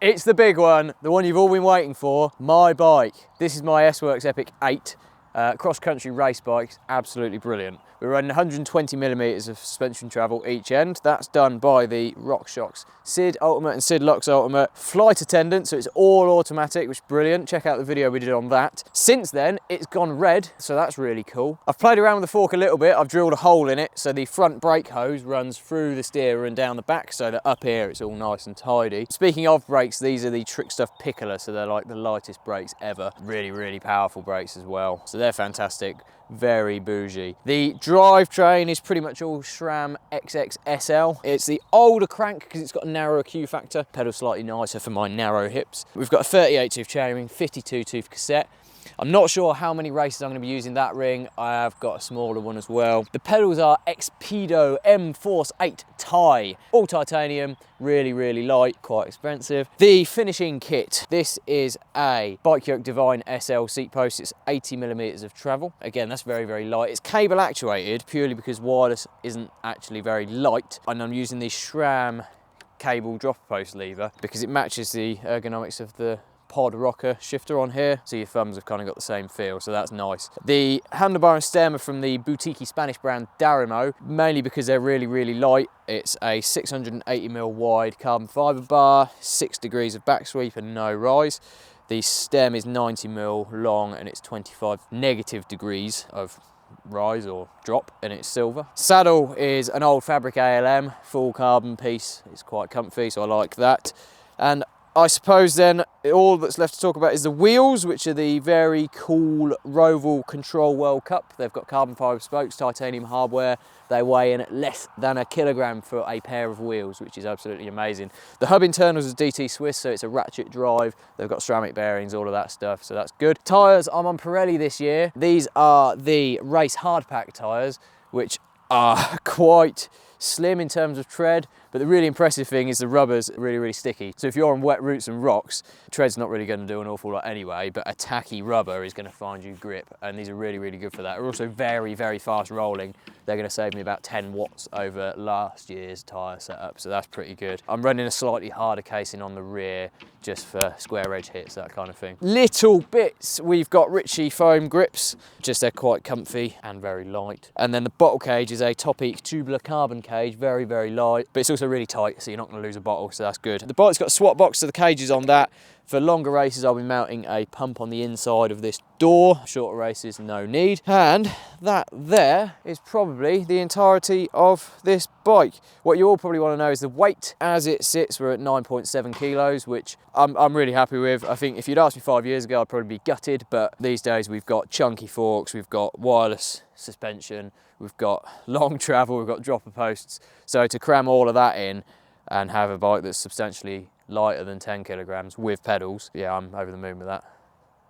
It's the big one, the one you've all been waiting for, my bike. This is my S-Works Epic 8. Cross-country race bikes, absolutely brilliant. We're running 120 millimeters of suspension travel each end. That's done by the RockShox Sid Ultimate and Sid Lux Ultimate flight attendant, so it's all automatic, which is brilliant. Check out the video we did on that. Since then, it's gone red, so that's really cool. I've played around with the fork a little bit. I've drilled a hole in it, so the front brake hose runs through the steerer and down the back, so that up here it's all nice and tidy. Speaking of brakes, these are the Trickstuff Piccola, so they're like the lightest brakes ever. Really, really powerful brakes as well. So they're fantastic, very bougie. The drivetrain is pretty much all SRAM XX SL. It's the older crank because it's got a narrower Q factor. Pedal slightly nicer for my narrow hips. We've got a 38 tooth chainring, 52 tooth cassette. I'm not sure how many races I'm going to be using that ring. I have got a smaller one as well. The pedals are Xpedo M Force 8 Ti, all titanium, really, really light, quite expensive. The finishing kit, this is a Bike Yoke Divine SL seat post. It's 80 millimeters of travel. Again, that's very, very light. It's cable actuated purely because wireless isn't actually very light. And I'm using the SRAM cable drop post lever because it matches the ergonomics of the pod rocker shifter on here, so your thumbs have kind of got the same feel, so that's nice. The handlebar and stem are from the boutique Spanish brand Darimo, mainly because they're really, really light. It's a 680mm wide carbon fiber bar, 6 degrees of back sweep and no rise. The stem is 90mm long and it's 25 negative degrees of rise or drop, and it's silver. Saddle is an old fabric ALM, full carbon piece. It's quite comfy, so I like that. And I suppose then all that's left to talk about is the wheels, which are the very cool Roval Control World Cup. They've got carbon fibre spokes, titanium hardware. They weigh in at less than a kilogram for a pair of wheels, which is absolutely amazing. The hub internals is DT Swiss, so it's a ratchet drive. They've got ceramic bearings, all of that stuff, so that's good. Tyres, I'm on Pirelli this year. These are the race hardpack tyres, which are quite slim in terms of tread, but the really impressive thing is the rubber's really, really sticky. So if you're on wet routes and rocks, tread's not really going to do an awful lot anyway, but a tacky rubber is going to find you grip, and these are really, really good for that. They're also very, very fast rolling. They're going to save me about 10 watts over last year's tyre setup, so that's pretty good. I'm running a slightly harder casing on the rear just for square edge hits, that kind of thing. Little bits, we've got Ritchie foam grips, just they're quite comfy and very light. And then the bottle cage is a Topeak tubular carbon cage, very, very light, but it's also really tight, so you're not going to lose a bottle, so that's good. The bike's got a swap box, so the cage is on that. For longer races, I'll be mounting a pump on the inside of this door. Shorter races, no need. And that there is probably the entirety of this bike. What you all probably want to know is the weight. As it sits, we're at 9.7 kilos, which I'm really happy with. I think if you'd asked me 5 years ago, I'd probably be gutted, but these days we've got chunky forks, we've got wireless suspension, we've got long travel, we've got dropper posts. So to cram all of that in and have a bike that's substantially lighter than 10 kilograms with pedals, yeah, I'm over the moon with that.